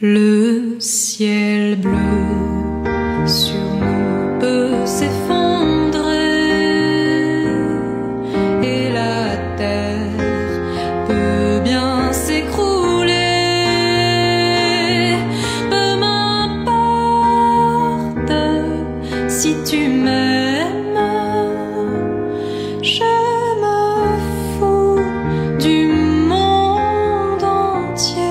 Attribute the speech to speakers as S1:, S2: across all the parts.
S1: Le ciel bleu sur nous peut s'effondrer et la terre peut bien s'écrouler. Peu m'importe si tu m'aimes, je me fous du monde entier.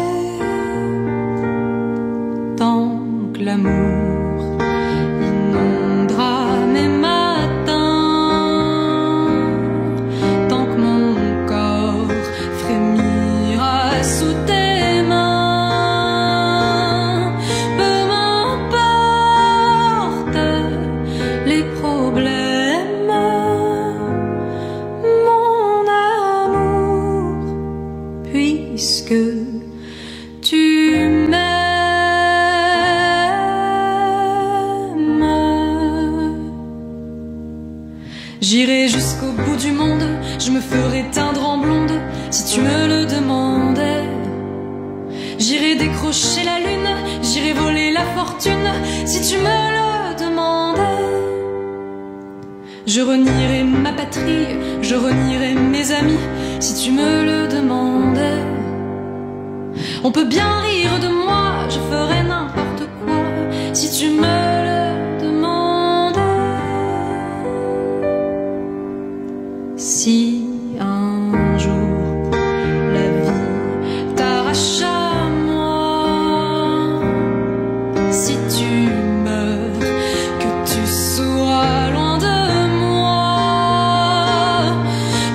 S1: Tant que l'amour inondera mes matins, tant que mon corps frémira sous tes mains, peu m'importe les problèmes, mon amour, puisque tu m'aimes. J'irai jusqu'au bout du monde, je me ferai teindre en blonde si tu me le demandais. J'irai décrocher la lune, j'irai voler la fortune si tu me le demandais. Je renierai ma patrie, je renierai mes amis si tu me le demandais. On peut bien rire de moi, je ferai n'importe quoi si tu me le demandais. Si un jour la vie t'arrache à moi, si tu meurs, que tu sois loin de moi,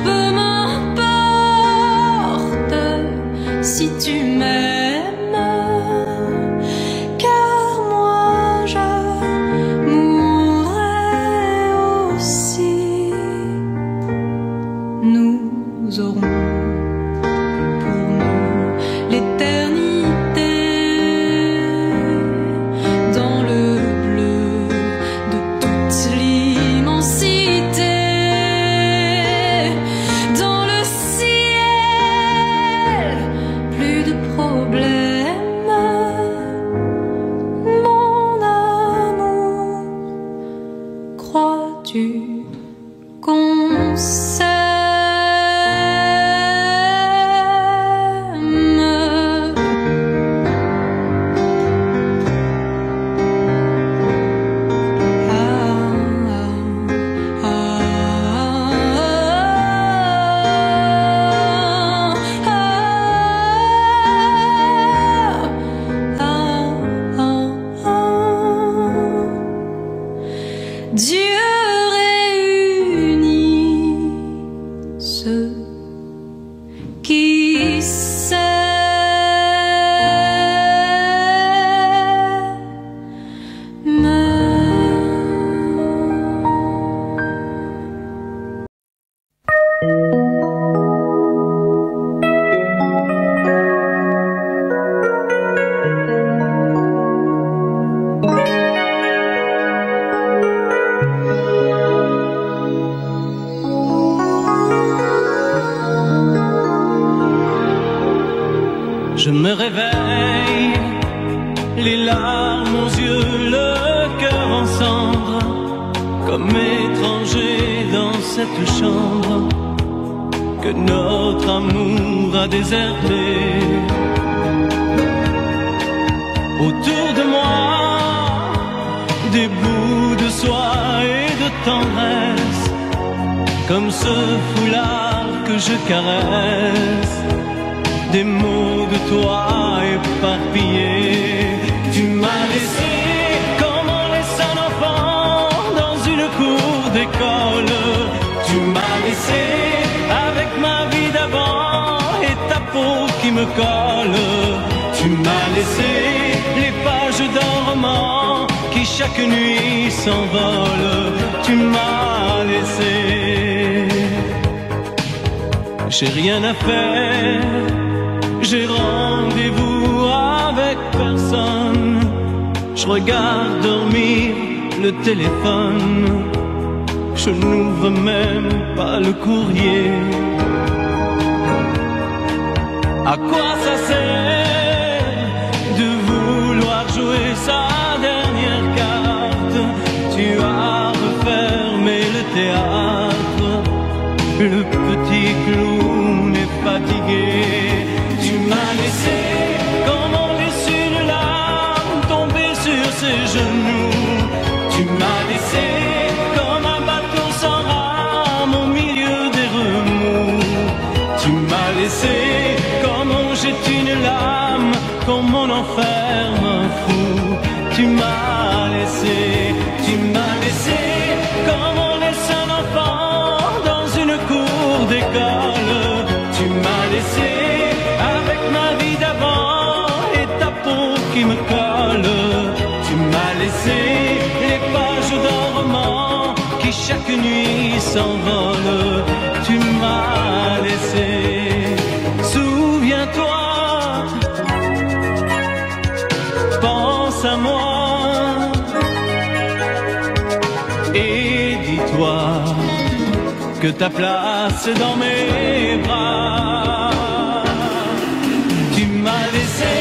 S1: peu m'importe si tu m'aimes, car moi je mourrai aussi. Nous aurons pour nous l'éternité dans le bleu de toute l'immensité, dans le ciel, plus de problèmes, mon amour. Crois-tu qu'on s'aime? Dieu réunit ceux qui s'aiment.
S2: Je me réveille, les larmes aux yeux, le cœur en cendres, comme étranger dans cette chambre que notre amour a déserté. Autour de moi, des bouts de soie et de tendresse, comme ce foulard que je caresse. Des mots de toi éparpillés. Tu m'as laissé comme on laisse un enfant dans une cour d'école. Tu m'as laissé avec ma vie d'avant et ta peau qui me colle. Tu m'as laissé les pages d'un roman qui chaque nuit s'envolent. Tu m'as laissé. J'ai rien à faire, j'ai rendez-vous avec personne. Je regarde dormir le téléphone. Je n'ouvre même pas le courrier. À quoi ça sert de vous sa dernière carte. Tu as refermé le théâtre. Le petit clown est fatigué. Tu m'as laissé comme on laisse une larme tomber sur ses genoux. Tu m'as laissé comme un bateau sans rame au milieu des remous. Tu m'as laissé comme on jette une lame, comme on enferme un fou. Tu m'as laissé comme on laisse un enfant dans une cour d'école. Tu m'as laissé avec ma vie d'avant et ta peau qui me colle. Tu m'as laissé les pages d'un roman qui chaque nuit s'envolent. Tu m'as laissé. Souviens-toi, pense à moi et dis-toi que ta place est dans mes bras. Tu m'as laissé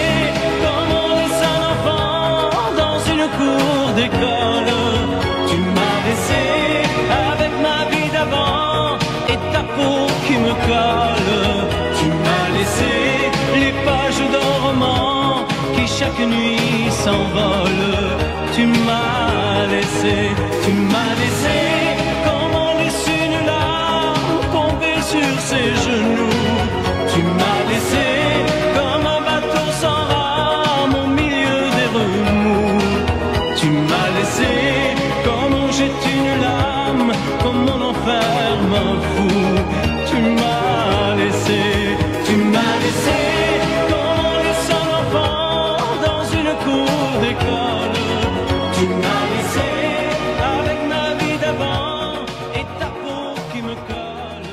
S2: comme on laisse un enfant dans une cour d'école. Tu m'as laissé avec ma vie d'avant et ta peau qui me colle. Tu m'as laissé les pages d'un roman qui chaque nuit s'envolent. Tu m'as laissé comme on laisse une larme tomber sur ses genoux. Tu m'as laissé comme un bateau sans rame au milieu des remous. Tu m'as laissé comme on jette une lame, comme on enferme un fou. Tu m'as laissé comme on laisse un enfant dans une cour d'école. Tu m'as laissé avec ma vie d'avant et ta peau qui me colle.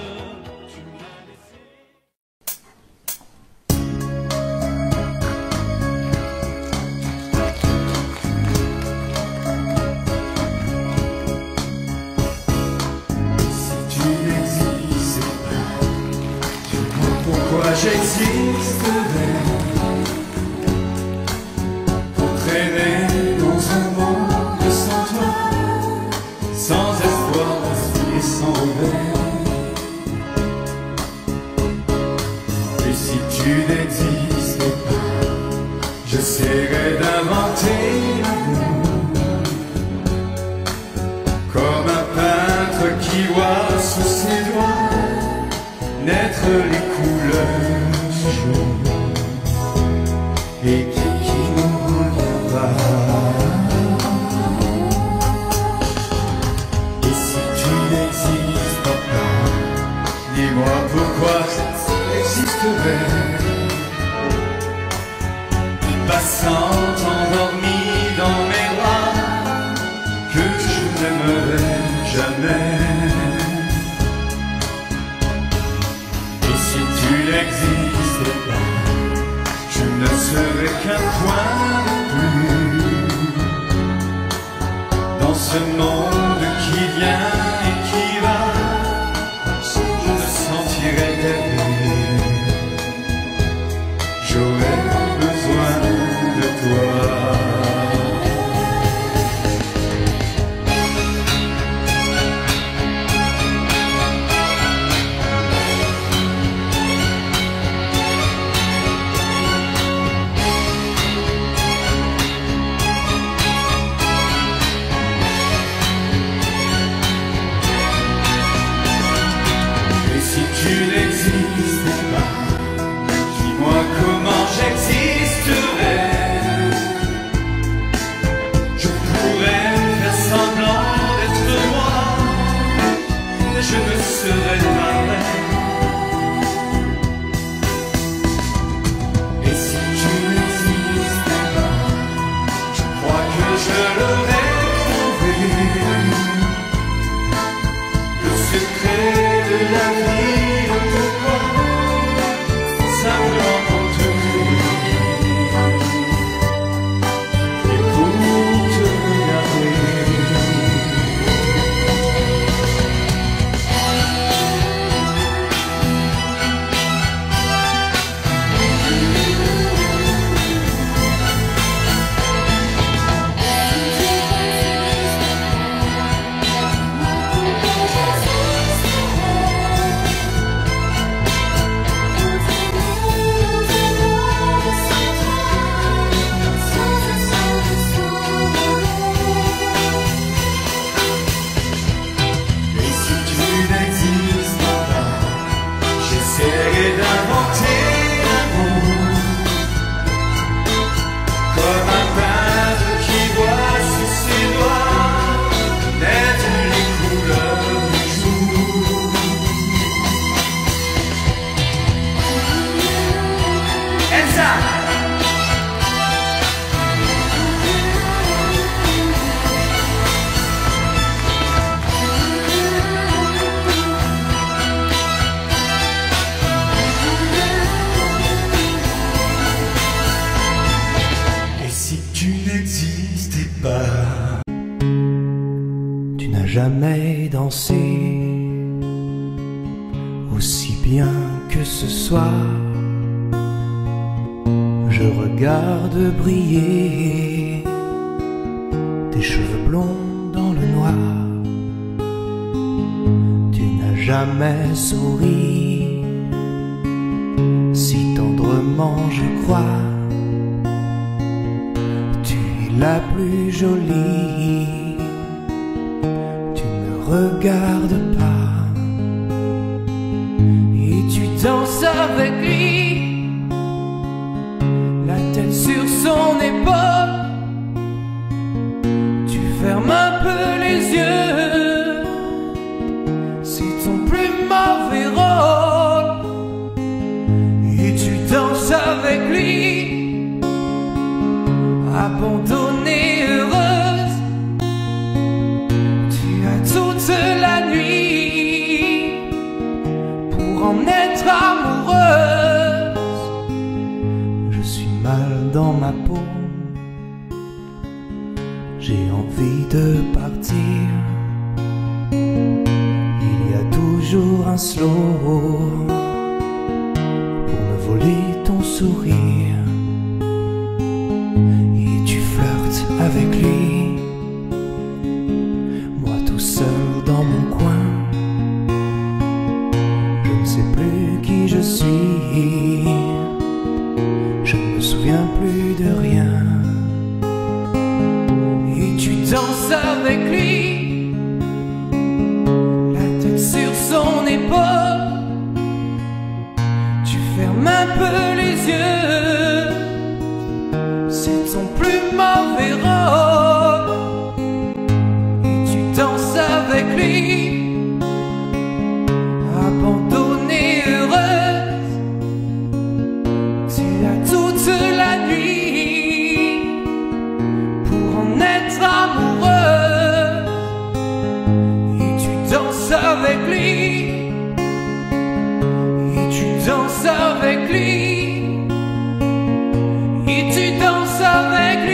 S2: Tu m'as laissé.
S3: Si tu n'existais pas, dis-moi pourquoi j'existerais. Pour traîner dans un monde sans toi, sans espoir et sans rêve. Et si tu n'existais pas, j'essaierais d'inventer l'amour, comme un peintre qui voit sous ses doigts naître les couleurs du jour et qui n'en revient pas. Et si tu n'existes pas, dis-moi pourquoi j'existerais. Passant endormi dans mes bras, que je n'aimerais jamais. Et si tu n'existais pas, je ne serais qu'un point de plus dans ce monde qui vient et qui va. Je me sentirais rêver, j'aurais besoin de toi. tu n'existais pas.
S4: Tu n'as jamais dansé aussi bien que ce soir. Je regarde briller tes cheveux blonds dans le noir. Tu n'as jamais souri si tendrement, je crois. Tu es la plus jolie. Tu ne regardes pas et tu danses avec lui, la tête sur son épaule. Tu fermes un peu les yeux, c'est ton plus mauvais rôle. Et tu danses avec lui, abandonnée, heureuse. Tu as toute la nuit pour en être amoureuse. Je suis mal dans ma peau, j'ai envie de partir. Il y a toujours un slow pour me voler ton sourire. Et tu flirtes avec lui, moi tout seul dans mon coin. Je ne sais plus qui je suis, je ne me souviens plus de rien. Et tu danses avec lui, la tête sur son épaule. Tu fermes un peu les yeux, c'est ton plus mauvais rôle. Et tu danses avec lui, abandonnée, heureuse. Tu as toute la nuit pour en être amoureuse. Et tu danses avec lui, et tu danses avec lui, et tu danses avec lui.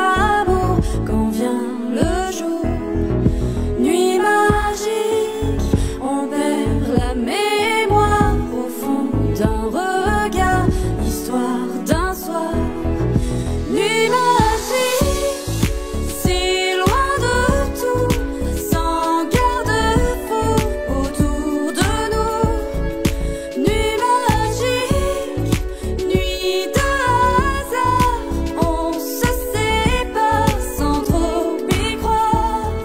S1: pas beau quand vient le jour. Nuit magique, on perd la mémoire au fond d'un regard, histoire d'un soir. Nuit magique, si loin de tout, sans garde-fou autour de nous. Nuit magique, nuit de hasard, on se sépare sans trop y croire.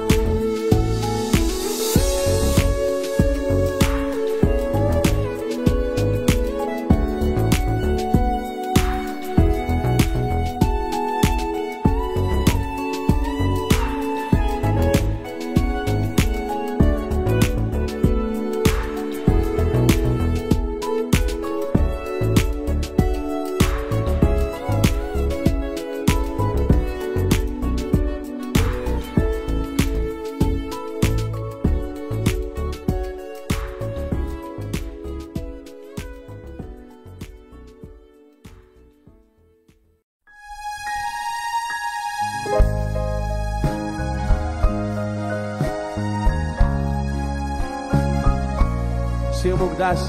S5: שיר מוקדש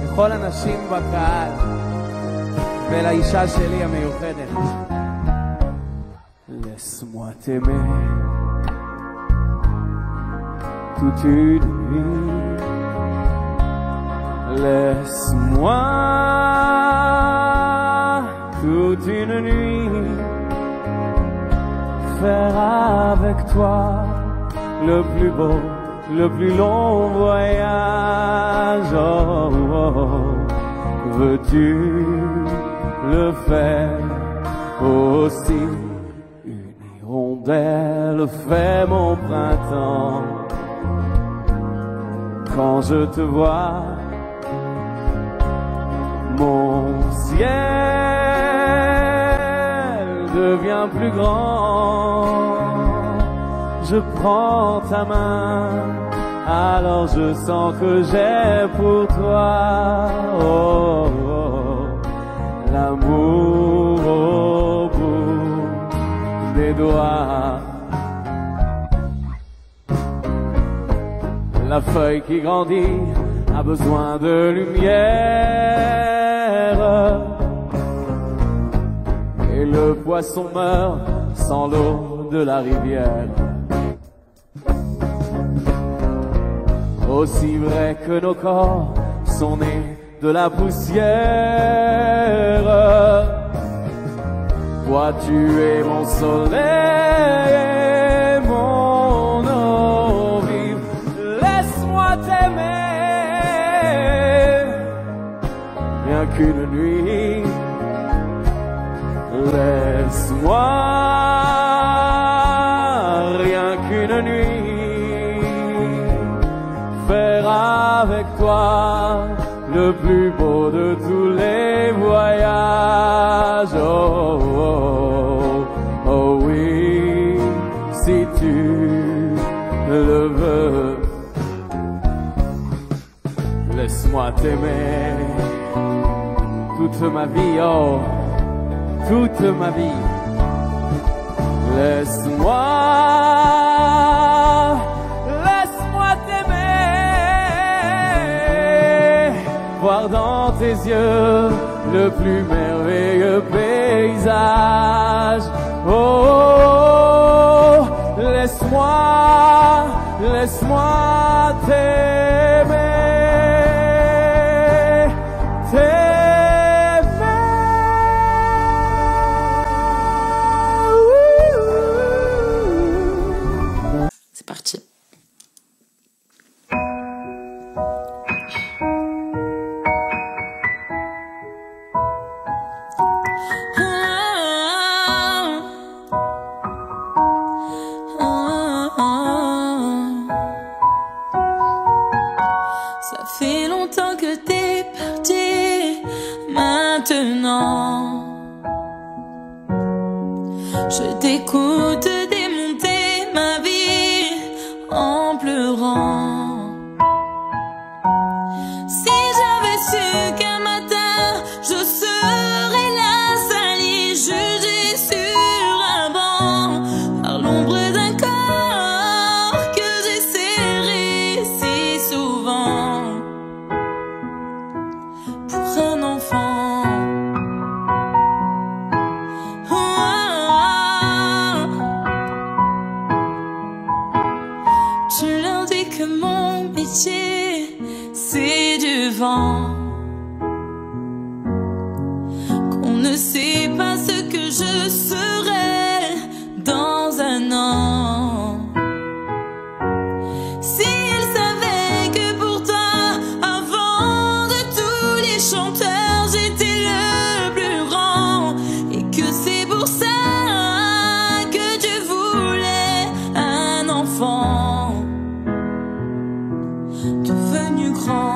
S5: לכל הנשים בקהל ולאישה שלי המיוחדת. Laisse-moi t'aimer toute une nuit. Laisse-moi toute une nuit faire avec toi le plus beau, le plus long voyage. Oh, oh, oh. Veux-tu le faire aussi? Une hirondelle fait mon printemps. Quand je te vois, mon ciel devient plus grand. Je prends ta main, alors je sens que j'ai pour toi oh, oh, l'amour au bout des doigts. La feuille qui grandit a besoin de lumière et le poisson meurt sans l'eau de la rivière. Aussi vrai que nos corps sont nés de la poussière, toi tu es mon soleil, mon eau vive. Laisse-moi t'aimer, rien qu'une nuit. Laisse-moi, rien qu'une nuit, faire avec toi le plus beau de tous les voyages. Oh, oh, oh oui, si tu le veux, laisse-moi t'aimer toute ma vie, oh, toute ma vie. Laisse-moi voir dans tes yeux le plus merveilleux paysage. Oh, oh, oh, laisse-moi t'aimer,
S1: C'est parti. Ça fait longtemps que t'es parti, maintenant je t'écoute démonter ma vie en pleurant. Si j'avais su qu'un matin je serais là, sali, jugé sur un banc. vent. Qu'on ne sait pas ce que je serai dans un an. S'il savait que pour toi, avant de tous les chanteurs, j'étais le plus grand, et que c'est pour ça que Dieu voulait un enfant devenu grand.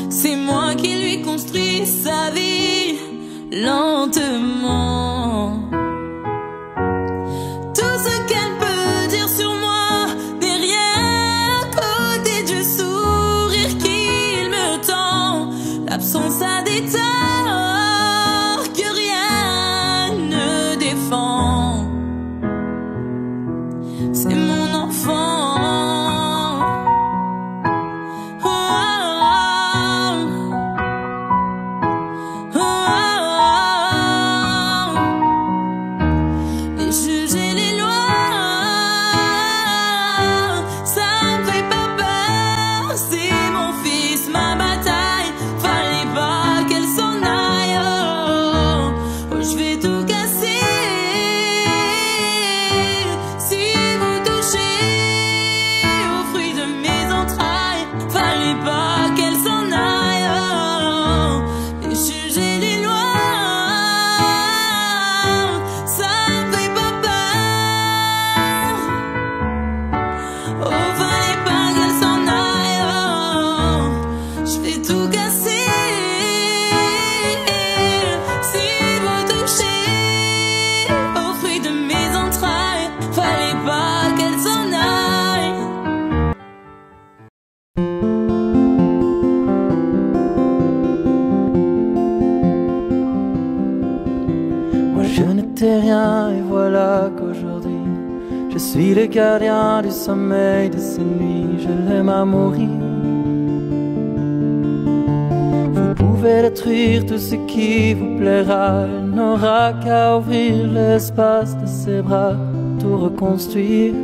S1: C'est moi qui lui construis sa vie lentement. Tout ce qu'elle peut dire sur moi n'est rien à côté du sourire qu'il me tend. L'absence a des torts que rien ne défend. C'est mon enfant.
S6: Rien, et voilà qu'aujourd'hui je suis le gardien du sommeil de ces nuits. Je l'aime à mourir. Vous pouvez détruire tout ce qui vous plaira, elle n'aura qu'à ouvrir l'espace de ses bras. Tout reconstruire,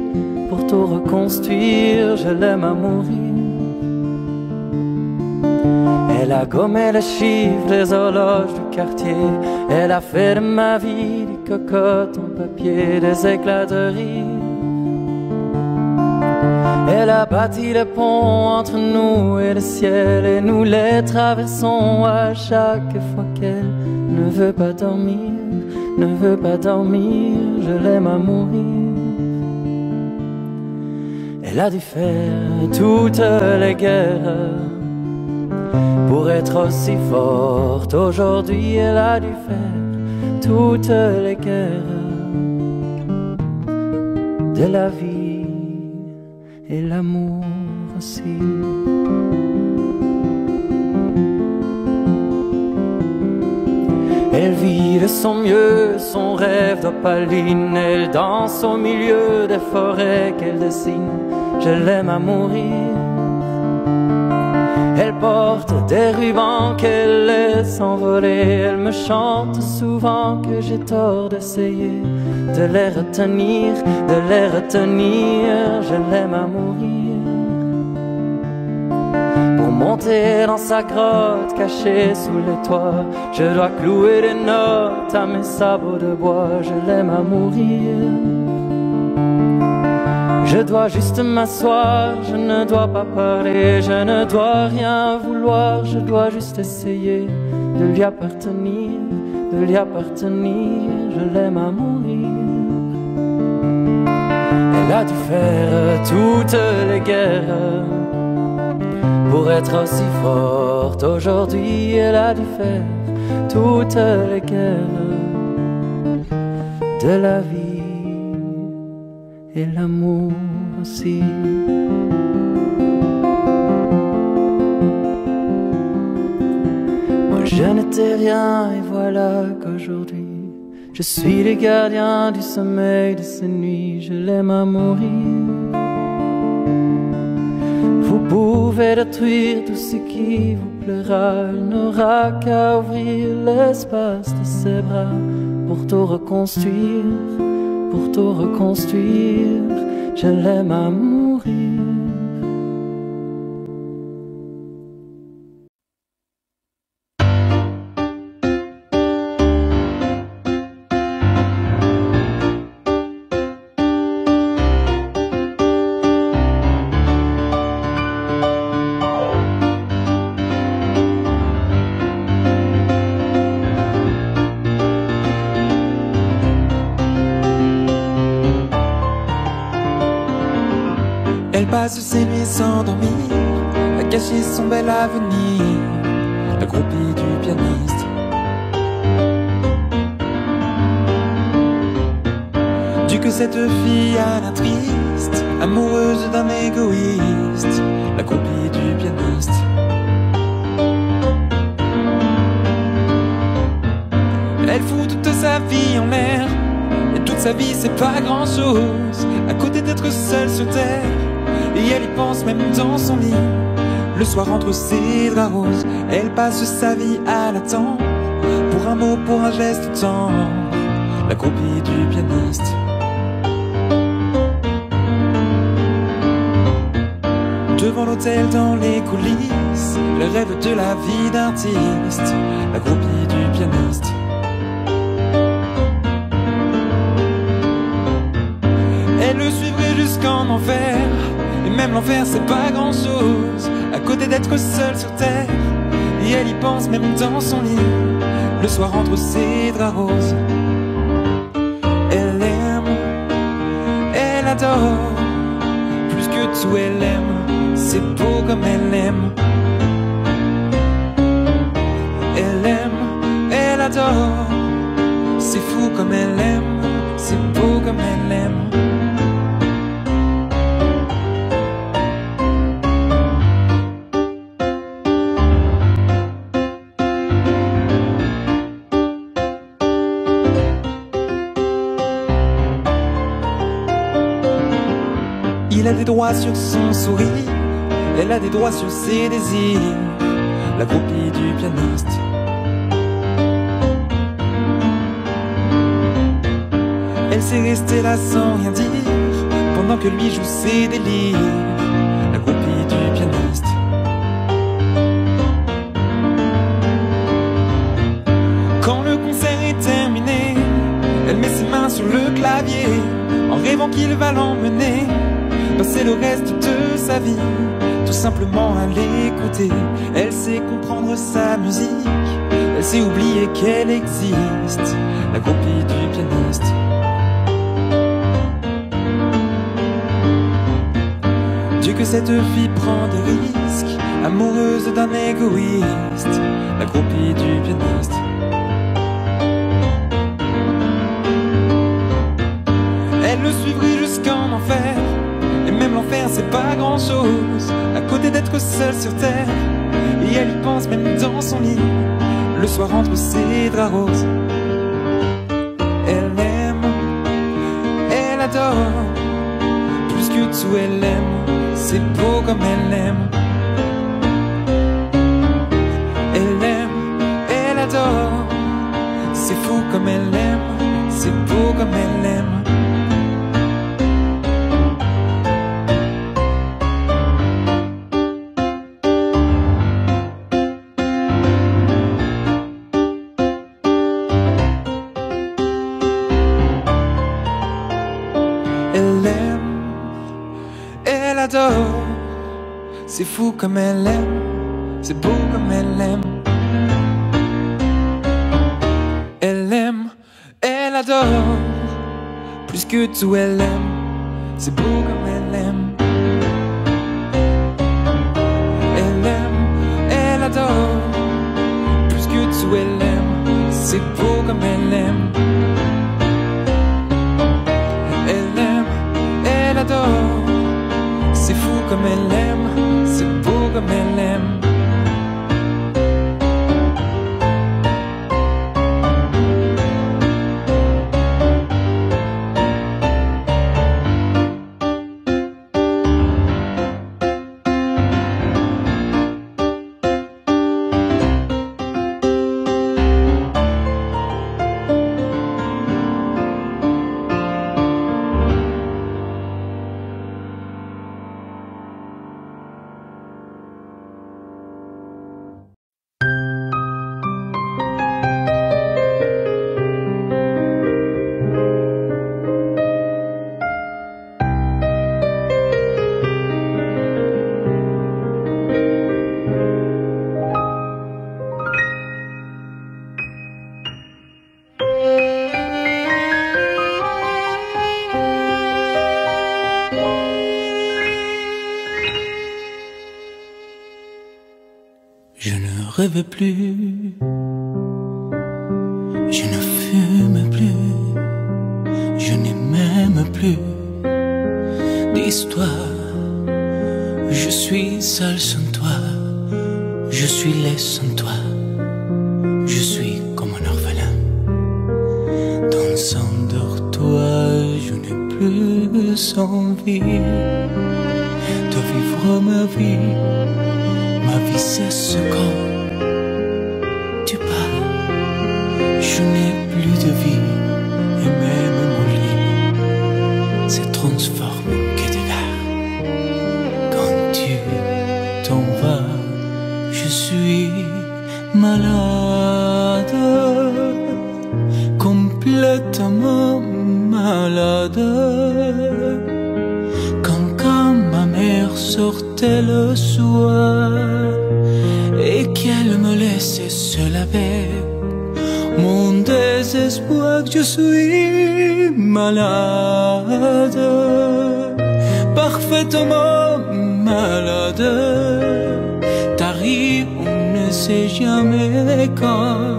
S6: pour tout reconstruire, je l'aime à mourir. Elle a gommé les chiffres des horloges du quartier. Elle a fait de ma vie des cocottes en papier, des éclats de rire. Elle a bâti le pont entre nous et le ciel, et nous les traversons à chaque fois qu'elle ne veut pas dormir, ne veut pas dormir. Je l'aime à mourir. Elle a dû faire toutes les guerres pour être aussi forte. Aujourd'hui, elle a dû faire toutes les guerres de la vie et l'amour aussi. Elle vit de son mieux son rêve d'opaline. Elle danse au milieu des forêts qu'elle dessine. Je l'aime à mourir. Elle porte des rubans qu'elle laisse envoler. Elle me chante souvent que j'ai tort d'essayer de les retenir, de les retenir. Je l'aime à mourir. Pour monter dans sa grotte cachée sous les toits, je dois clouer des notes à mes sabots de bois. Je l'aime à mourir. Je dois juste m'asseoir, je ne dois pas parler, je ne dois rien vouloir, je dois juste essayer de lui appartenir, de lui appartenir. Je l'aime à mourir. Elle a dû faire toutes les guerres pour être aussi forte. Aujourd'hui, elle a dû faire toutes les guerres de la vie et l'amour aussi. Moi je n'étais rien et voilà qu'aujourd'hui je suis le gardien du sommeil de ces nuits, je l'aime à mourir. Vous pouvez détruire tout ce qui vous plaira, il n'aura qu'à ouvrir l'espace de ses bras pour tout reconstruire, pour tout reconstruire. Je l'aime à mourir.
S7: Elle passe ses nuits sans dormir, à cacher son bel avenir, la groupie du pianiste. Du que cette fille a l'air triste, amoureuse d'un égoïste, la groupie du pianiste. Elle fout toute sa vie en l'air, et toute sa vie c'est pas grand chose, à côté d'être seule sur terre. Et elle y pense même dans son lit, le soir entre ses draps roses. Elle passe sa vie à l'attendre, pour un mot, pour un geste tendre, la groupie du pianiste. Devant l'hôtel, dans les coulisses, le rêve de la vie d'artiste, la groupie du pianiste. Elle le suivrait jusqu'en enfer, et même l'enfer c'est pas grand chose, à côté d'être seule sur terre. Et elle y pense même dans son lit, le soir entre ses draps roses. Elle aime, elle adore, plus que tout elle aime, c'est beau comme elle aime. Elle aime, elle adore, c'est fou comme elle aime, c'est beau comme elle aime. Il a des droits sur son sourire, elle a des droits sur ses désirs, la groupie du pianiste. Elle s'est restée là sans rien dire, pendant que lui joue ses délires, la groupie du pianiste. Quand le concert est terminé, elle met ses mains sur le clavier, en rêvant qu'il va l'emmener, passer le reste de sa vie, tout simplement à l'écouter. Elle sait comprendre sa musique, elle sait oublier qu'elle existe, la groupie du pianiste. Dieu que cette fille prend des risques, amoureuse d'un égoïste, la groupie du pianiste. Elle le suivrait jusqu'en enfer, et même l'enfer c'est pas grand chose, à côté d'être seule sur terre. Et elle y pense même dans son lit, le soir entre ses draps roses. Elle aime, elle adore, plus que tout elle aime, c'est beau comme elle aime. Elle aime, elle adore, c'est fou comme elle aime, c'est beau comme elle aime. Elle aime, elle adore, c'est fou comme elle aime, c'est beau comme elle aime. Elle aime, elle adore, plus que tout elle aime, c'est beau comme elle aime. Elle aime, elle adore, plus que tout elle aime, comme elle aime, c'est beau comme elle aime.
S8: Je ne rêve plus, je ne fume plus, je n'ai même plus d'histoire. Je suis seul sans toi, je suis laid sans toi, je suis comme un orphelin. Dans un dortoir, je n'ai plus envie de vivre ma vie. Ma vie cesse quand tu pars. Je n'ai plus de vie et même mon lit se transforme en quai de gare. Quand tu t'en vas, je suis malade, complètement malade. Quand ma mère sortait le soir et qu'elle me laissait seule avec mon désespoir, je suis malade, parfaitement malade. T'arrives, on ne sait jamais quand.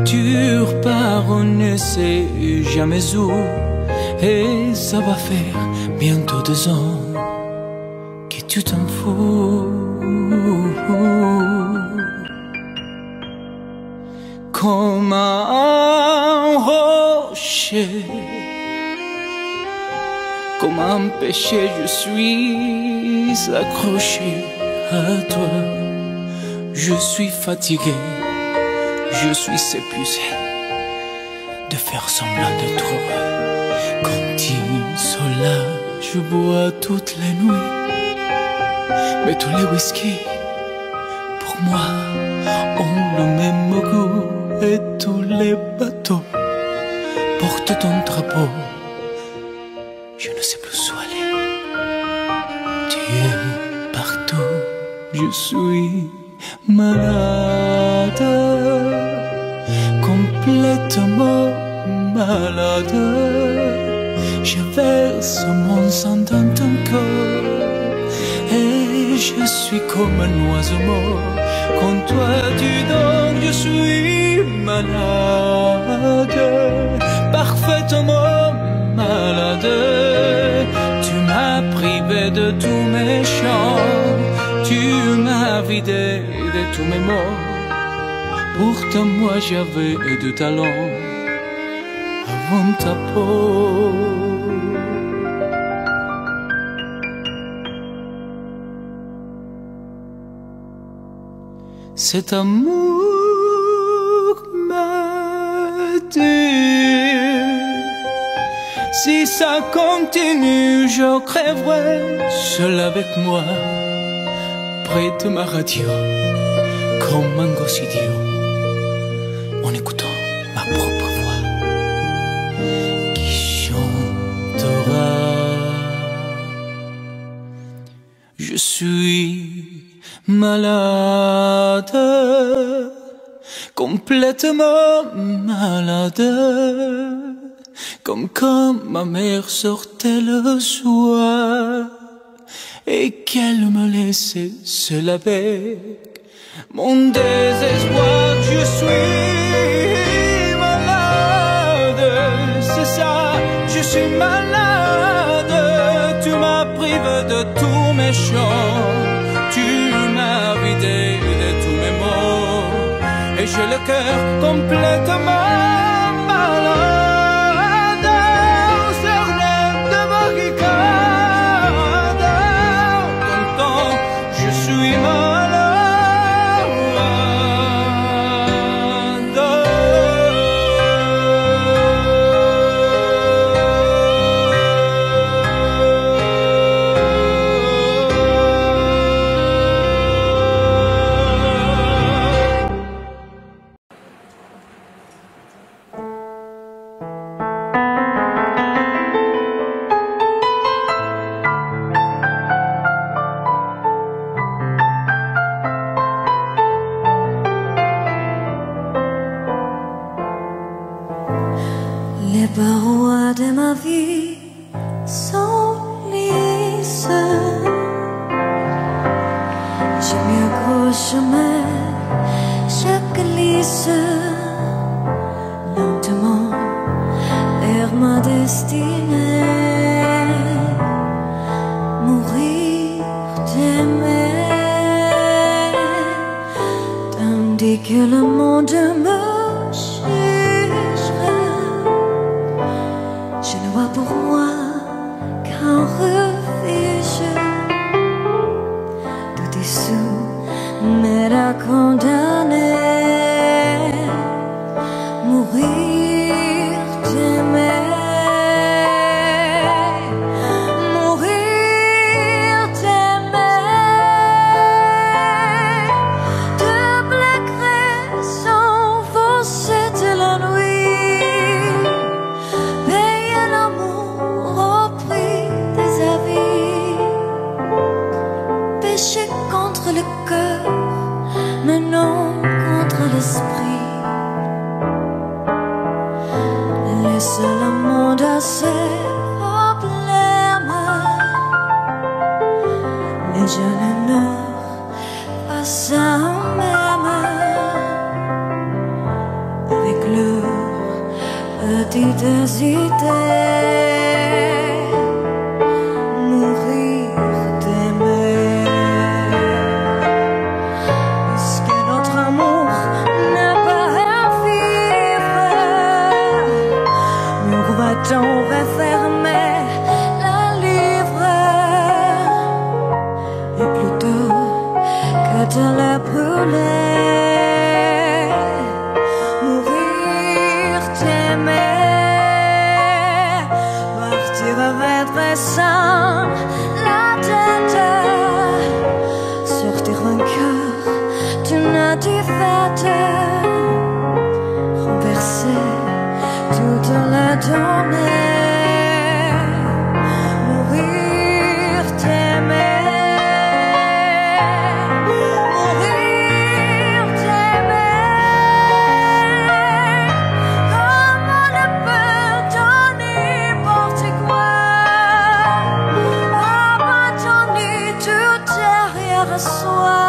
S8: Tu repars, on ne sait jamais où. Et ça va faire bientôt 2 ans que tu t'en fous. Comme un rocher, comme un péché, je suis accroché à toi. Je suis fatigué, je suis épuisé de faire semblant de trop. Quand tu es là, je bois toutes les nuits, mais tous les whisky, pour moi, ont le même goût. Et tous les bateaux portent ton drapeau. Je ne sais plus où aller. Tu es partout. Je suis malade, complètement malade. Je verse mon sang dans ton corps et je suis comme un oiseau mort. Quand toi tu dors, je suis malade, parfaitement malade. Tu m'as privé de tous mes chants, tu m'as vidé de tous mes mots. Pourtant moi j'avais du talent avant ta peau. Cet amour me tue. Si ça continue, je crèverai seul avec moi, près de ma radio, comme un gosse idiot, en écoutant ma propre voix qui chantera. Je suis malade, complètement malade, comme quand ma mère sortait le soir et qu'elle me laissait seule avec mon désespoir. Je suis malade, c'est ça, je suis malade. Tu m'as privé
S7: de tous mes chants. Tu m'as vidé de tous mes mots et j'ai le cœur complètement malade. Cerné de barricade, content, je suis malade.
S9: Les parois de ma vie sont lisses. Je m'y accroche, mais je glisse lentement vers ma destinée. Mourir d'aimer, tandis que le monde me pour moi qu'un refuge, tout dessous m'aide à condamner. Mourir d'aimer, mourir d'aimer. De black raisons forcées de la nuit, payer l'amour au prix des avis. Pécher contre le cœur, mais non contre l'esprit. Laisser le monde à ses problèmes, les jeunes honneurs face à eux-mêmes, avec leurs petites idées. Mourir d'aimer, puisque notre amour n'est pas à vivre. Nous va-t-on refermer la livre, et plutôt que de la brûler. Mourir d'aimer, partir redressant la tête, sortir vainqueur d'une défaite, renverser toute la donnée. Mourir d'aimer, mourir d'aimer. Comme on ne peut donner n'importe quoi, abandonner tout derrière soi,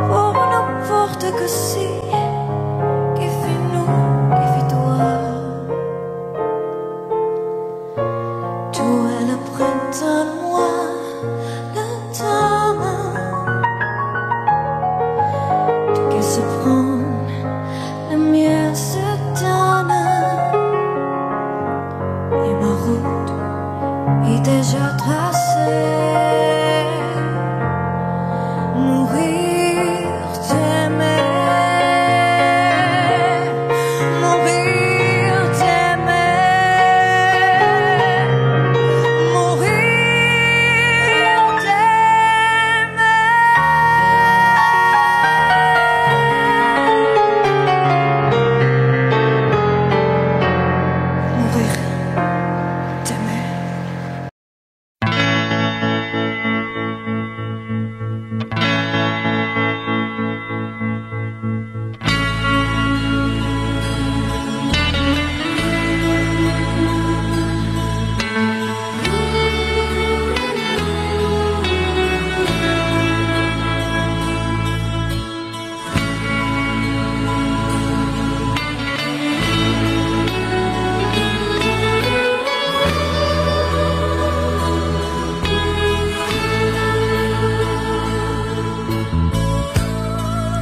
S9: pour n'importe que si, qui fait nous, qui fait toi. Tout est le printemps, moi, le temps, tout qui se prend, le mieux se donne, et ma route est déjà tracée. Mourir d'aimer, mourir d'aimer, mourir d'aimer. Mourir d'aimer.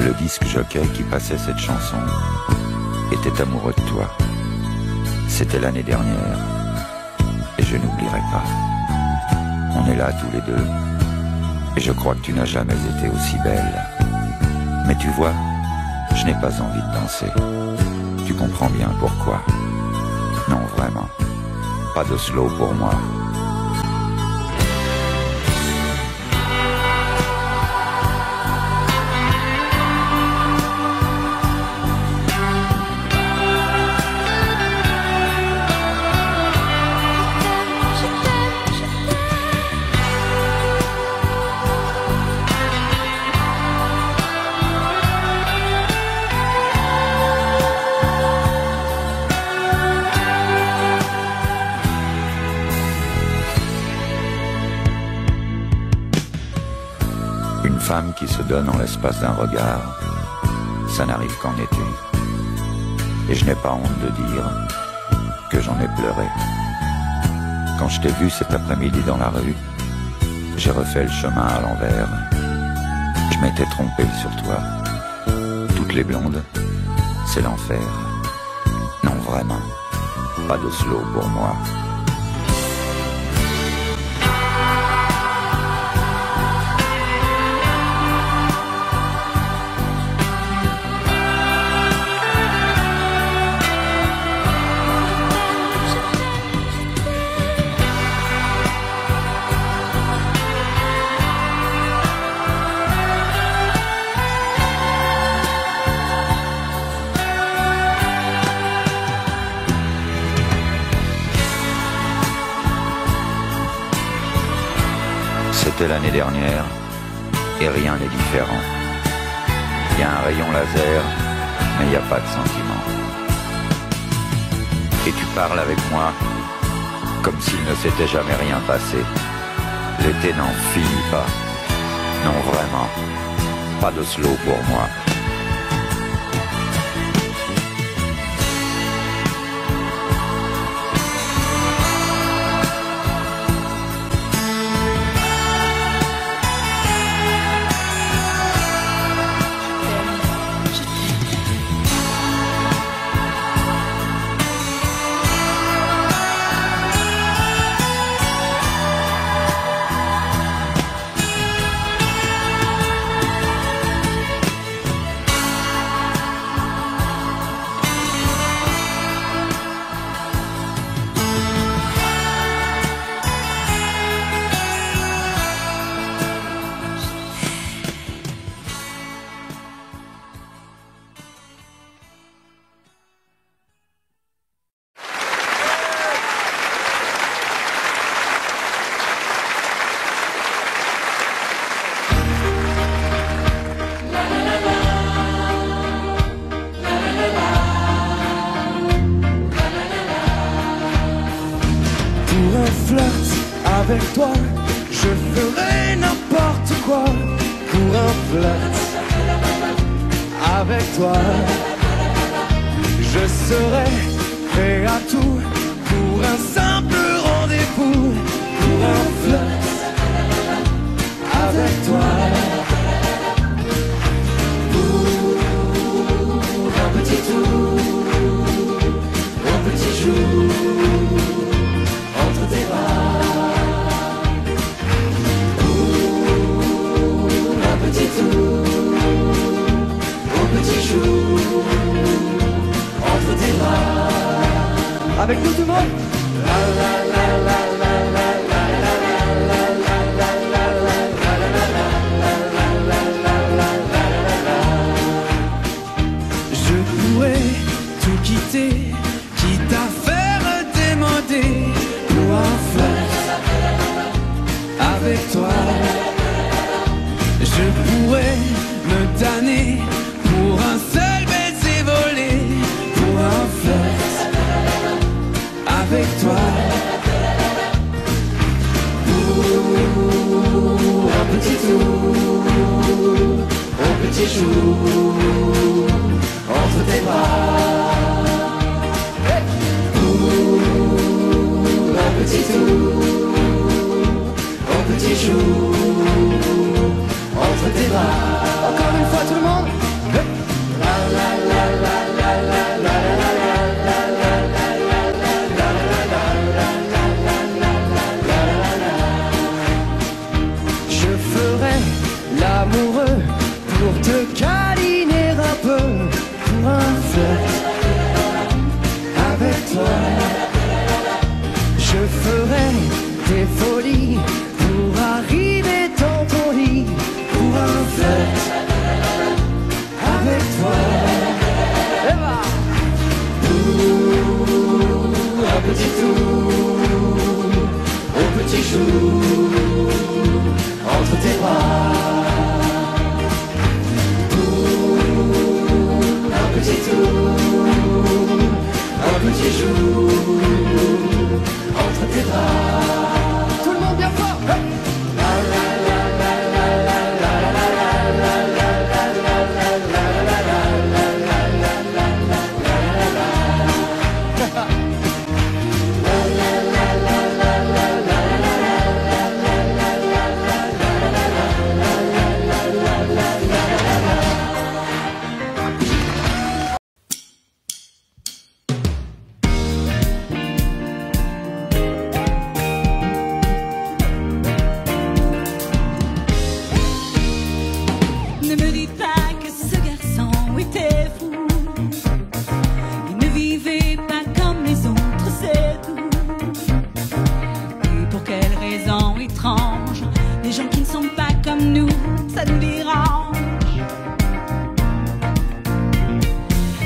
S10: Le disque jockey qui passait cette chanson était amoureux de toi. C'était l'année dernière et je n'oublierai pas. On est là tous les deux et je crois que tu n'as jamais été aussi belle. Mais tu vois, je n'ai pas envie de danser. Tu comprends bien pourquoi. Non, vraiment, pas de slow pour moi. Une femme qui se donne en l'espace d'un regard, ça n'arrive qu'en été. Et je n'ai pas honte de dire que j'en ai pleuré. Quand je t'ai vu cet après-midi dans la rue, j'ai refait le chemin à l'envers. Je m'étais trompé sur toi. Toutes les blondes, c'est l'enfer. Non, vraiment, pas de slow pour moi. C'était l'année dernière et rien n'est différent. Il y a un rayon laser, mais il n'y a pas de sentiment. Et tu parles avec moi comme s'il ne s'était jamais rien passé. L'été n'en finit pas. Non, vraiment, pas de slow pour moi.
S11: Avec toi, je ferai n'importe quoi pour un flirt. Avec toi, je serai prêt à tout pour un simple rendez-vous, pour un flirt. Avec toi, pour un petit tour, un petit jour entre tes bras. Entre tes bras. Avec nous tout le monde. La la la la la la la la la la la la. Je pourrais tout quitter, quitte à faire démoder pour un flirt. Avec toi, je pourrais me damner pour un seul baiser volé, pour un flirt. Avec toi, pour un petit tour, un petit jour entre tes bras. Pour un petit tour, un petit jour entre tes bras. Encore une fois tout le monde.
S12: nuit pour arriver dans ton lit pour un flirt avec toi. Un petit tour, au petit jour, entre tes bras. Un petit tour, un petit jour, entre tes bras. Tout le monde bien fort.
S1: Ne me dites pas que ce garçon était fou. Il ne vivait pas comme les autres, c'est tout. Et pour quelle raison étrange, les gens qui ne sont pas comme nous, ça nous dérange.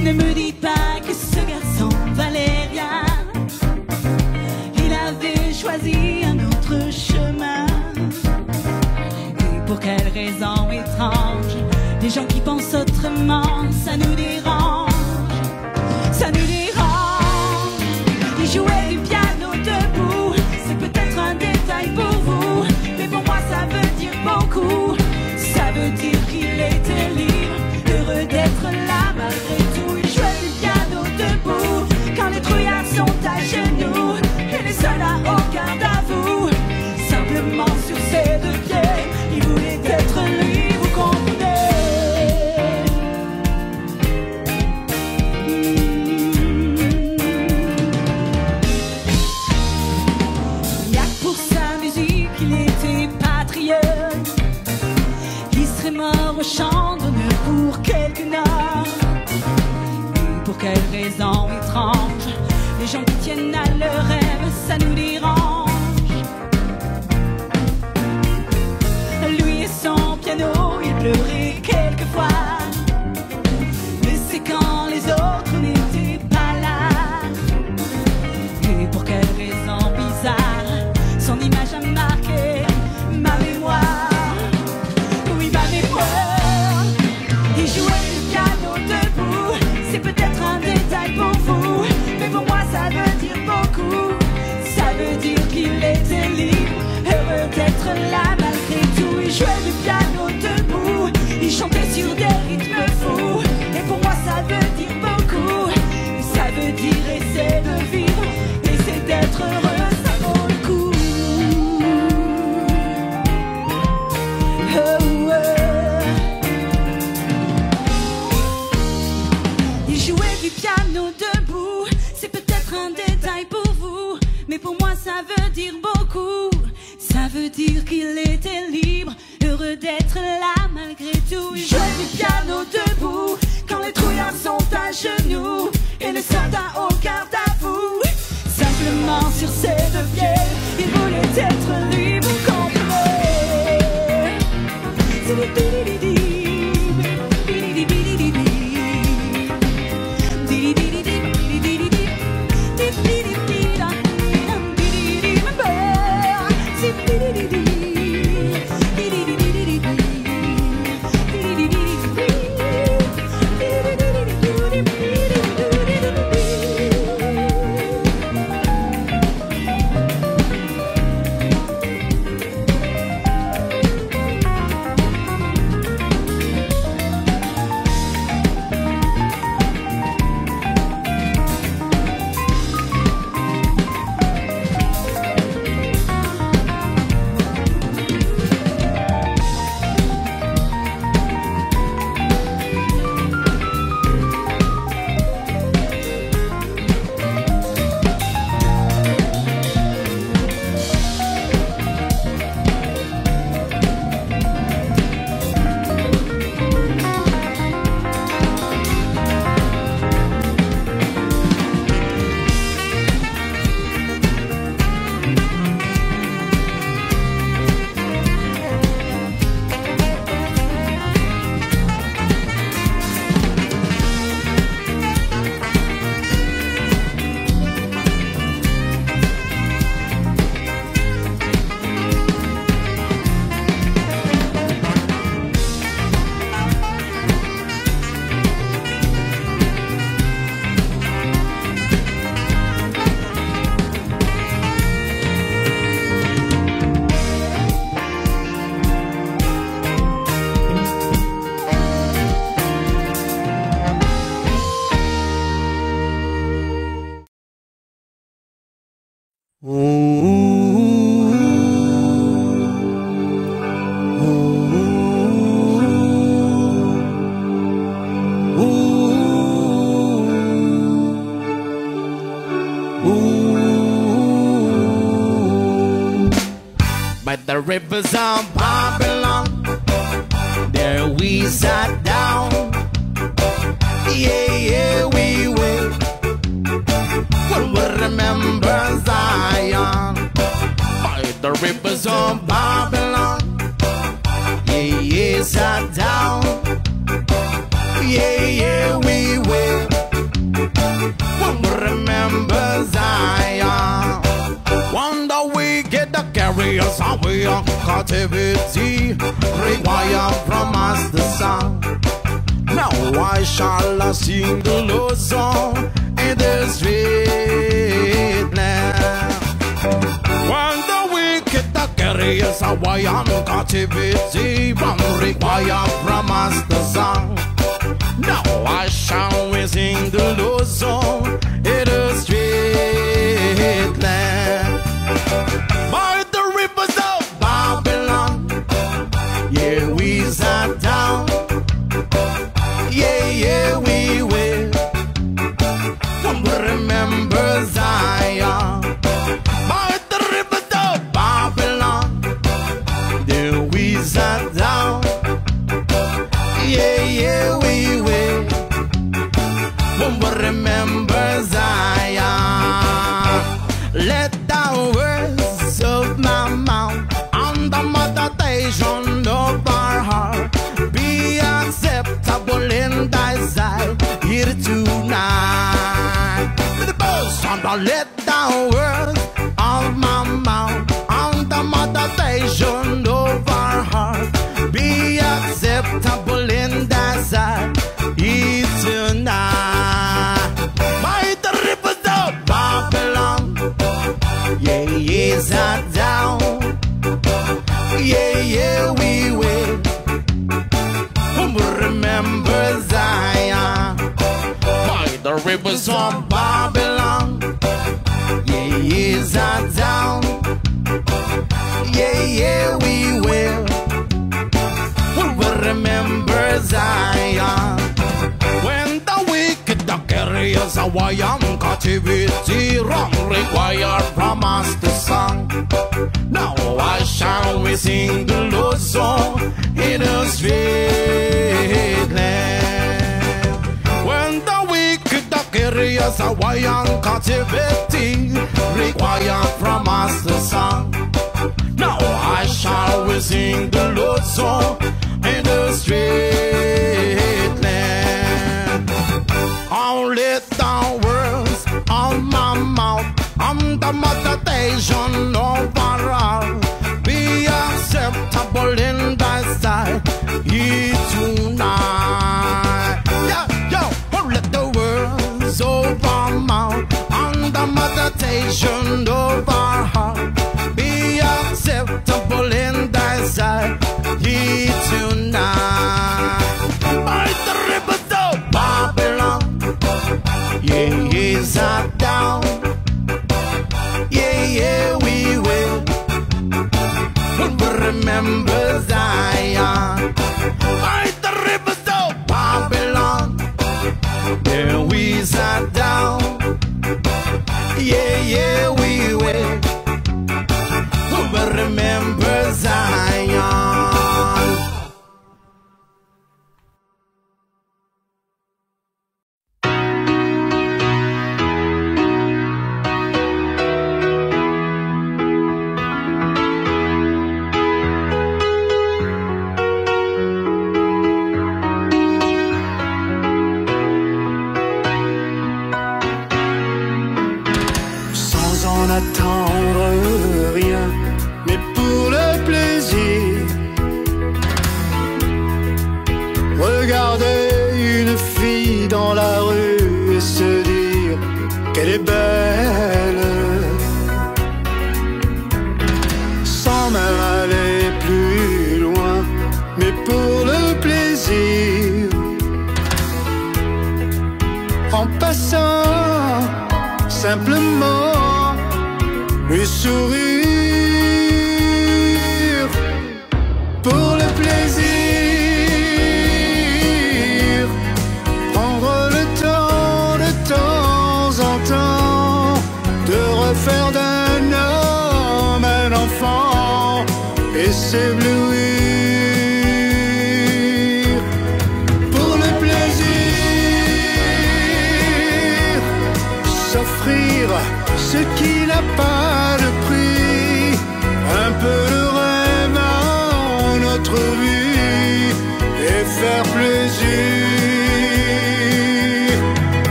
S1: Ne me dites pas que ce garçon valait rien. Il avait choisi un autre chemin. Pour quelle raison étrange, les gens qui pensent autrement, ça nous dérange, ça nous dérange. Il jouait du piano debout, c'est peut-être un détail pour vous, mais pour moi ça veut dire beaucoup. Ça veut dire qu'il était libre, heureux d'être là malgré tout. Il jouait du piano debout, quand les trouillards sont à genoux, et les soldats au garde à vous, simplement sur ses deux pieds. Il voulait être lui, vous comprenez. Y'a que pour sa musique, il était patriote. Il serait mort au champ d'honneur pour quelques notes. Et pour quelle raison étrange, les gens qui tiennent à leurs rêves, ça nous dérange. Lui et son piano, il pleurait quelquefois. Mais c'est quand les autres n'étaient pas là. Et pour quelle raison bizarre, son image a marqué ma mémoire. Oui, ma mémoire. Il jouait du piano debout, c'est peut-être un détail pour vous, mais pour moi ça veut dire beaucoup. Ça veut dire qu'il était libre, heureux d'être là malgré tout. Il jouait du piano debout, il chantait sur des rythmes fous, et pour moi ça veut dire beaucoup. Ça veut dire essayer de vivre, essayer d'être heureux, ça vaut le coup. Oh, oh. Il jouait du piano debout, c'est peut-être un détail pour vous, mais pour moi ça veut dire beaucoup. Ça veut dire qu'il était libre, heureux d'être là malgré tout. Il jouait du piano debout, quand les trouillards sont à genoux, et les soldats au garde à vous, simplement sur ses deux pieds. Il voulait être libre, vous comprenez.
S2: by the rivers of Babylon. There we sat down. Yeah, yeah, we will. We'll remember Zion by the rivers of Babylon. Yeah, yeah, sat down. Yeah, yeah, we will. We'll remember Zion. Wonder we get the carriers away on captivity. Require from us the song. Now why shall I sing the Lord song in the street now? Wonder we get the carriers away on captivity. Require from us the song. Now why shall we sing the Lord song in the street land? By the rivers of Babylon, yeah, we sat down. Yeah, yeah, we will. We'll remember Zion. By the rivers of Babylon, there we sat down. Yeah, yeah, we will. We'll remember Zion. Let the words of my mouth and the meditation of our heart be acceptable in thy sight here tonight. With the boast and let the words of my mouth and the meditation of our heart be acceptable in thy sight here tonight. By the rivers of Babylon, yeah, yeah, sat down. Yeah, yeah, we will. We'll remember Zion. By the rivers of Babylon, yeah, yeah, sat down. Yeah, yeah, we will. We'll remember Zion. When the wicked the carriers away on captivity, wrong require from us the song. Now why shall we sing the Lord's song in the street land? When the wicked the carriers away on captivity, require from us the song. Now why shall we sing the Lord's song in the street land? Only the words of my mouth and the meditation of our heart be acceptable in thy sight here tonight. Yeah, yo, let the words of our mouth and the meditation of our heart be acceptable in thy sight here tonight. By the rivers of Babylon, yeah, yeah, sat down. Yeah, yeah, we will. We'll remember Zion. By the rivers of Babylon, there we sat down. Yeah, yeah, we will. We'll remember Zion.
S3: N'attendre rien, mais pour le plaisir, regarder une fille dans la rue et se dire qu'elle est belle, sans même aller plus loin, mais pour le plaisir, en passant simplement lui sourire pour le plaisir, prendre le temps de temps en temps de refaire d'un homme un enfant
S13: et s'éblouir pour le plaisir, s'offrir ce qui n'a pas de prix, un peu de rêve en notre vie et faire plaisir.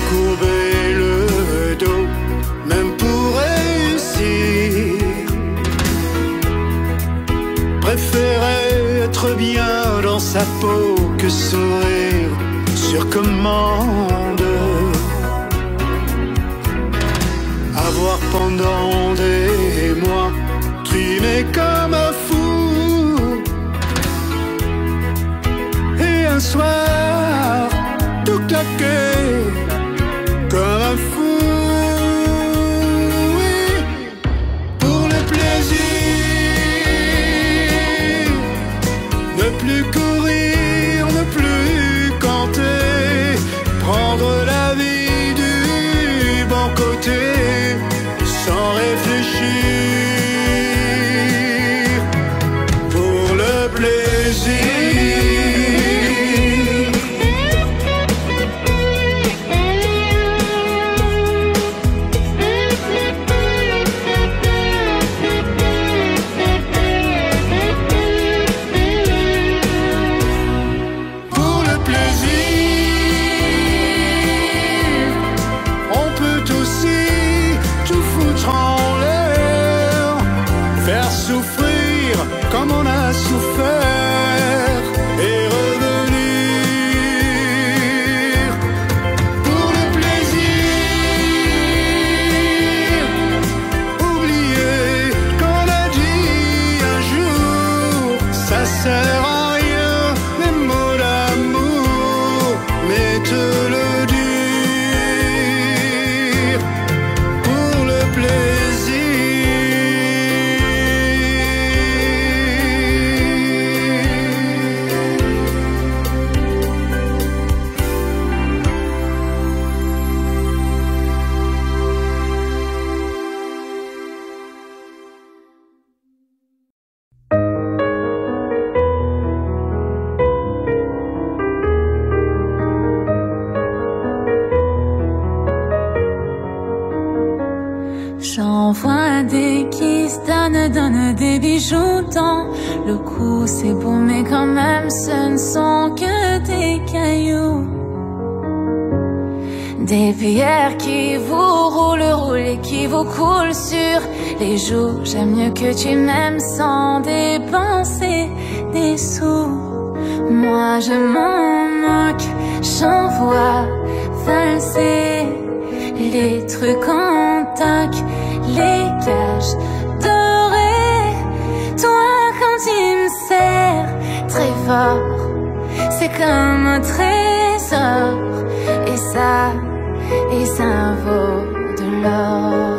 S13: Courber le dos, même pour réussir. Préférer être bien dans sa peau que sourire sur commande. Avoir pendant des mois trimé comme un fou, et un soir tout claqué comme un fou, oui, pour le plaisir, ne plus courir, ne plus canter, prendre la vie du bon côté, sans réfléchir, pour le plaisir. Comme on a souffert et revenir pour le plaisir, oublier qu'on a dit un jour, ça sert à rien les mots d'amour, mais te le dire pour le plaisir.
S1: J'envoie des kisses, donne des bijoux dans le cou, c'est beau mais quand même ce ne sont que des cailloux. Des pierres qui vous roulent et qui vous coulent sur les joues. J'aime mieux que tu m'aimes sans dépenser des sous. Moi je m'en moque, j'envoie valser les trucs en toc, les caches dorées. Toi quand tu me serres très fort, c'est comme un trésor. Et ça vaut de l'or.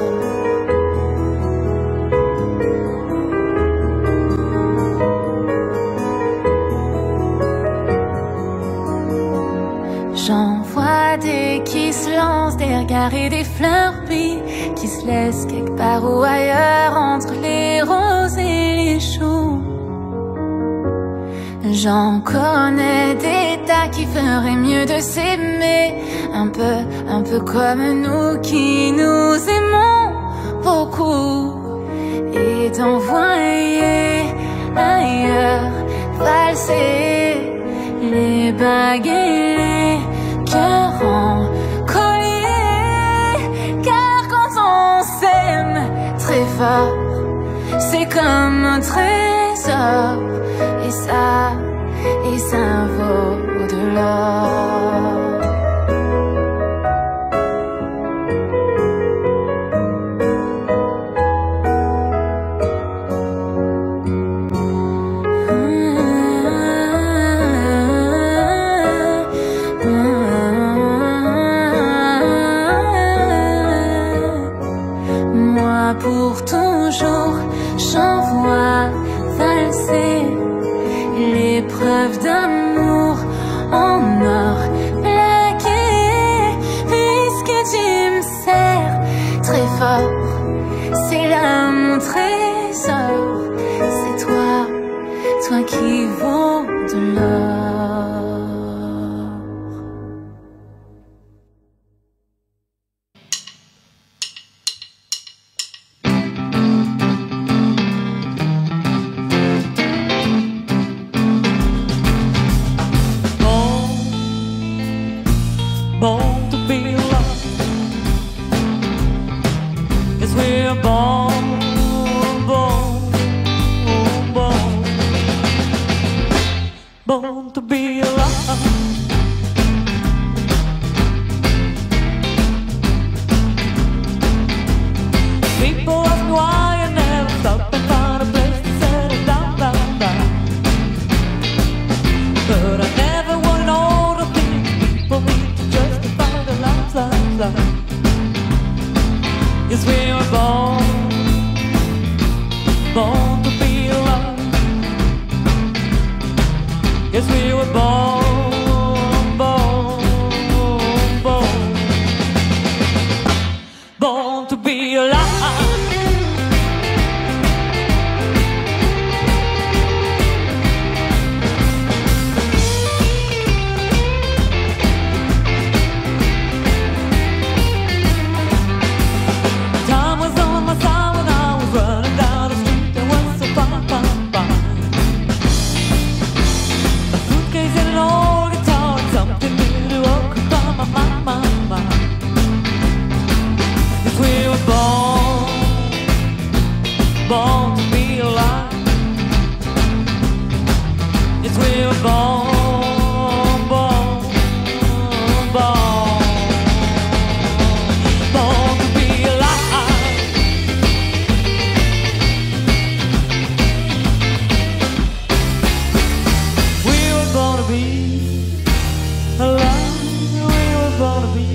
S1: J'envoie des qui se lancent, des regards et des fleurs, puis qui se laissent quelque part ou ailleurs entre les roses et les choux. J'en connais des tas qui feraient mieux de s'aimer, un peu comme nous qui nous aimons beaucoup, et d'envoyer ailleurs valser les bagues et les cœurs en collier. Car quand on s'aime très fort, c'est comme un trésor, et ça vaut de l'or. Moi pour toujours, j'envoie valser les preuves d'amour
S14: Born to be loved, 'cause we're born, born to be loved. People ask why I never stop and find a place to settle down, down, down. But I never wanted all the things people need to justify their lives, lives, lives. Yes, we were born, born to be loved. Yes, we were born, born to be alive. Time was on my side when I was running down the street. It was so fine, fine, fine. A suitcase and an old guitar and something new to occupy my mind, mind, mind. Yes, we were born, born to be alive. Yes, we were born, born, born to be alive. We were born to be alive. We were born to be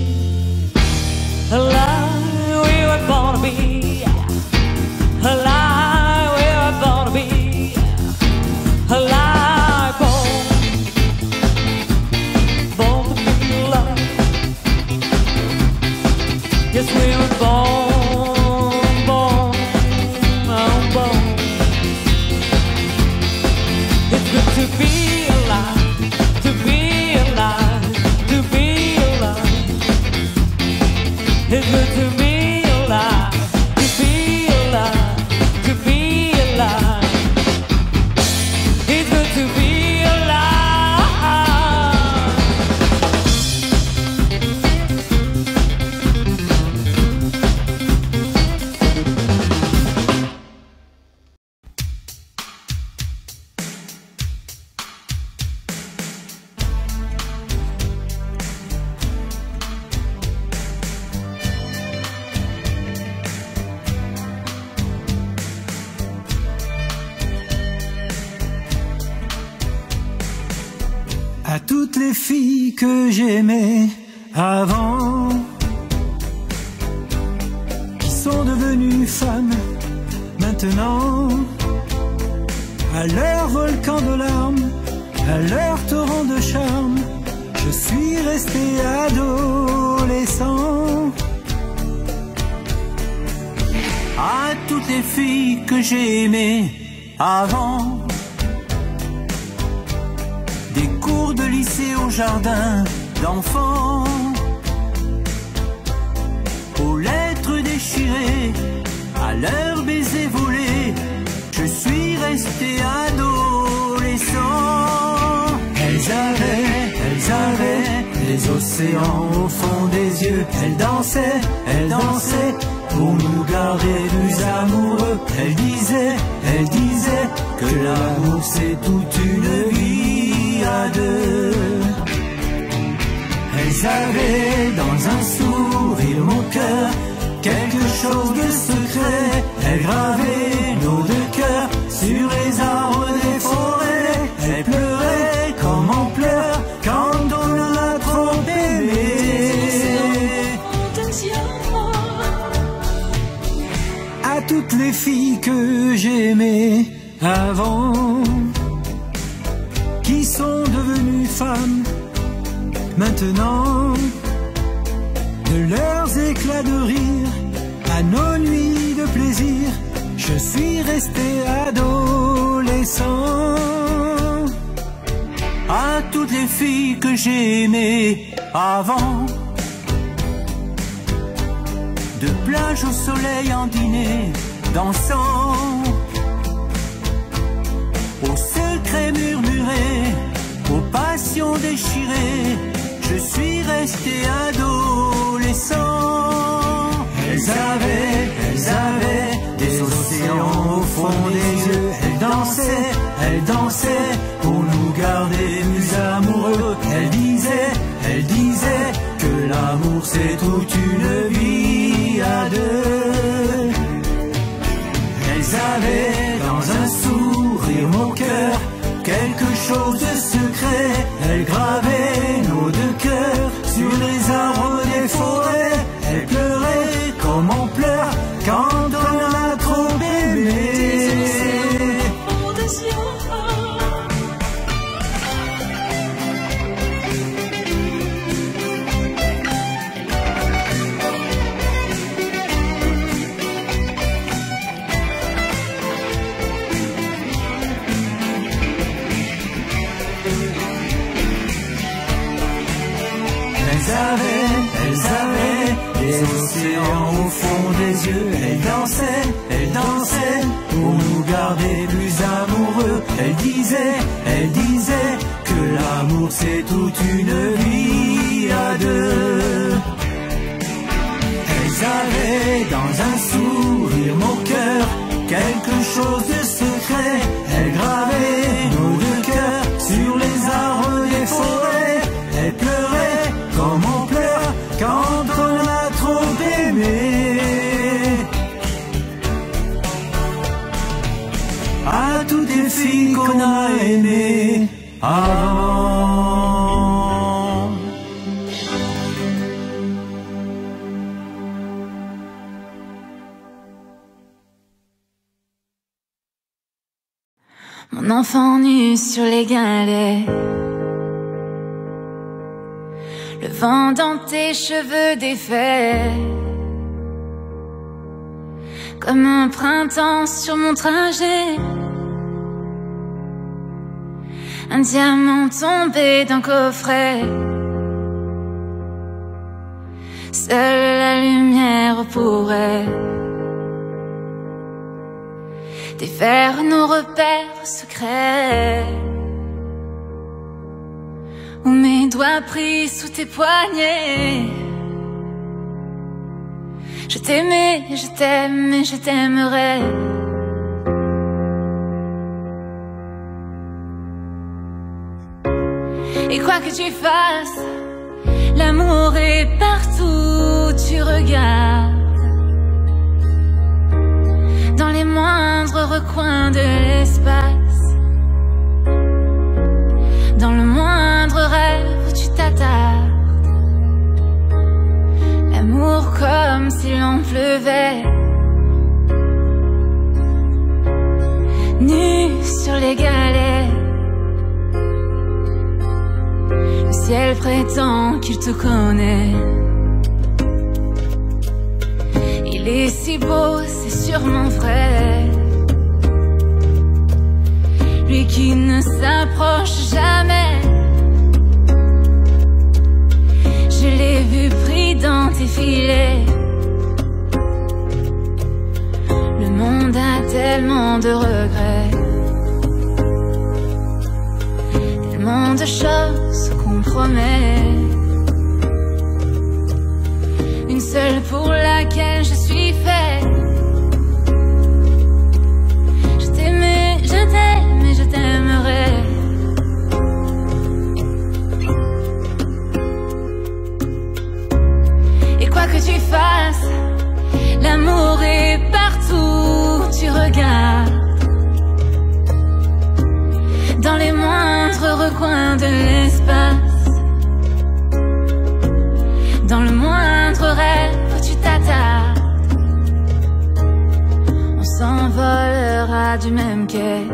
S14: alive. We were born to be alive. We were born to be alive. Born to be alive. Yes, we were born, born. It's good to be alive, to be alive, to be alive. It's good to be alive, to be alive, to be alive. It's good to be alive.
S15: À toutes les filles que j'aimais avant, qui sont devenues femmes maintenant, à leur volcan de larmes, à leur torrent de charme, je suis resté adolescent. À toutes les filles que j'ai aimées avant, des cours de lycée au jardin d'enfants, aux lettres déchirées, à leurs baisers volés, je suis resté adolescent. Elles avaient les océans au fond des yeux. Elles dansaient pour nous garder plus amoureux. Elles disaient que l'amour c'est toute une vie à deux. Elles avaient dans un sourire mon cœur quelque chose de secret. Elles gravaient nos deux cœurs sur les arbres des forêts. Elles pleuraient comme on pleure quand on a trop aimé. À toutes les filles que j'aimais avant, qui sont devenues femmes maintenant, de leurs éclats de rire à nos nuits de plaisir, je suis resté adolescent. à toutes les filles que j'ai aimées avant. De plage au soleil en dîner, dansant, aux secrets murmurés, aux passions déchirées, je suis resté adolescent. Elles avaient des océans au fond des yeux. Elles dansaient pour nous garder plus amoureux. Elles disaient que l'amour c'est toute une vie à deux. Elles avaient dans un sourire mon cœur quelque chose de secret. Elles gravaient nos deux cœurs sur les arbres des forêts. Elles pleuraient comme on pleure quand on a trop aimé. Elles avaient des océans au fond des yeux. Elles dansaient pour nous garder plus amoureux. Elles disaient que l'amour c'est toute une vie à deux. Elles avaient dans un sourire mon cœur quelque chose de secret. Elles gravaient nos deux cœurs sur les arbres des forêts. Elles pleuraient comme on pleure quand on a trop aimé. À toutes les filles qu'on a aimées avant.
S1: Mon enfant nu sur les galets, le vent dans tes cheveux défaits, comme un printemps sur mon trajet, un diamant tombé d'un coffret. Seule la lumière pourrait défaire nos repères secrets, où mes doigts pris sous tes poignets. Je t'aimais, je t'aime et je t'aimerai. Et quoi que tu fasses, l'amour est partout où tu regardes, dans les moindres recoins de l'espace, dans le moindre rêve où tu t'attardes. L'amour comme s'il en pleuvait, nu sur les galets. Le ciel prétend qu'il te connaît. Il est si beau, c'est sûrement vrai. Lui qui ne s'approche jamais. Je l'ai vu pris dans tes filets. Le monde a tellement de regrets, tellement de choses qu'on promet. Une seule pour laquelle je suis fait. Je t'aimais, je t'aime et je t'aimerai. Et quoi que tu fasses, l'amour est partout où tu regardes, dans les moindres recoins de l'espace, dans le moindre rêve où tu t'attardes. On s'envolera du même quai,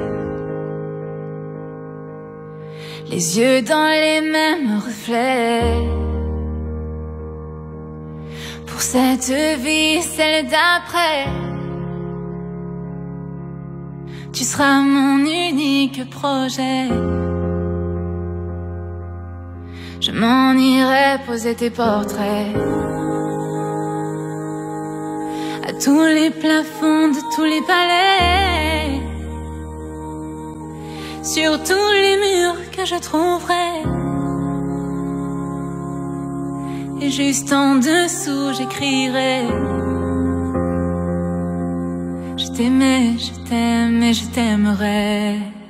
S1: les yeux dans les mêmes reflets. Pour cette vie, celle d'après, tu seras mon unique projet. Je m'en irai poser tes portraits à tous les plafonds de tous les palais, sur tous les murs que je trouverai. Et juste en dessous j'écrirai: je t'aimais, je t'aime et je t'aimerai.